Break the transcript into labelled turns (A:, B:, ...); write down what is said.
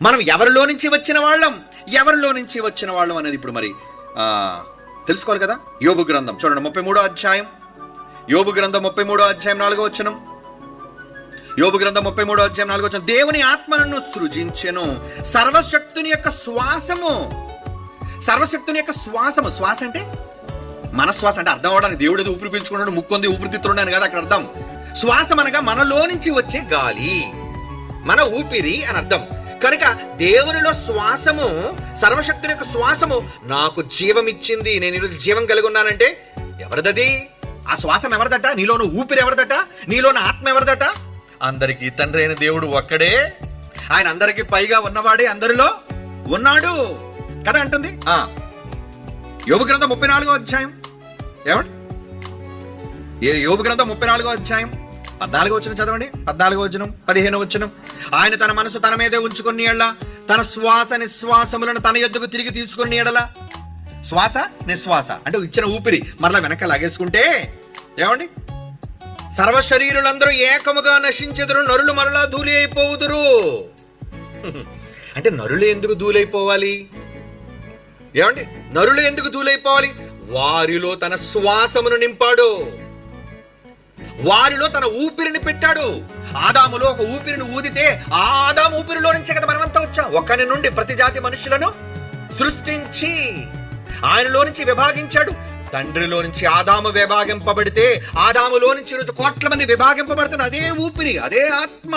A: మనం ఎవరిలో నుంచి వచ్చిన వాళ్ళం అనేది ఇప్పుడు మరి తెలుసుకోవాలి కదా. యోబు గ్రంథం చూడండి 33వ అధ్యాయం, యోబు గ్రంథం 33వ అధ్యాయం 4వ వచనం. యోబు గ్రంథం 33వ అధ్యాయం 4వ వచనం. దేవుని ఆత్మను సృజించెను, సర్వశక్తుని యొక్క శ్వాసము. సర్వశక్తుని యొక్క శ్వాసము. శ్వాస అంటే మన శ్వాస అంటే అర్థం అవడానికి దేవుడు ఏదో ఊపిరి పీల్చుకున్నాడు, ముక్కొంది ఊపిరితిత్తున్నాను కదా అక్కడ అర్థం. శ్వాసం అనగా మనలో నుంచి వచ్చే గాలి, మన ఊపిరి అని అర్థం. కనుక దేవునిలో శ్వాసము, సర్వశక్తుని యొక్క శ్వాసము నాకు జీవం ఇచ్చింది. నేను ఈరోజు జీవం కలిగి ఉన్నానంటే ఎవరిదది? ఆ శ్వాసం ఎవరిదట? నీలోని ఊపిరి ఎవరిదట? నీలోని ఆత్మ ఎవరిదట? అందరికీ తండ్రి అయిన దేవుడు ఒక్కడే, ఆయన అందరికీ పైగా ఉన్నవాడే అందరిలో ఉన్నాడు కదా అంటుంది. యోబు గ్రంథం 34వ అధ్యాయం ఏమండి? యోబు గ్రంథం 34వ అధ్యాయం 14వ వచనం చదవండి. 14వ వచనం, 15వ వచనం. ఆయన తన మనసు తన మీదే ఉంచుకుని ఎడల, తన శ్వాస నిశ్వాసములను తన యొద్దకు తిరిగి తీసుకుని ఎడల. శ్వాస నిశ్వాస అంటే ఇచ్చిన ఊపిరి మరలా వెనక లాగేసుకుంటే ఏమండి? సర్వ శరీరులందరూ ఏకముగా నశించెదరు, నరులు మరలా ధూళి అయిపోవుదురు. అంటే నరులు ఎందుకు ధూళైపోవాలి? ఏమండి? నరులు ఎందుకు ధూళైపోవాలి? వారిలో తన శ్వాసమును నింపాడు, వారిలో తన ఊపిరిని పెట్టాడు. ఆదాములో ఒక ఊపిరిని ఊదితే ఆ ఆదాము ఊపిరిలో నుంచే కదా మనమంతా వచ్చాం. ఒకరి నుండి ప్రతి జాతి మనుషులను సృష్టించి ఆయనలో నుంచి విభాగించాడు. తండ్రిలో నుంచి ఆదాము విభాగింపబడితే ఆదాములో నుంచి కోట్ల మంది విభాగింపబడుతున్న అదే ఊపిరి, అదే ఆత్మ.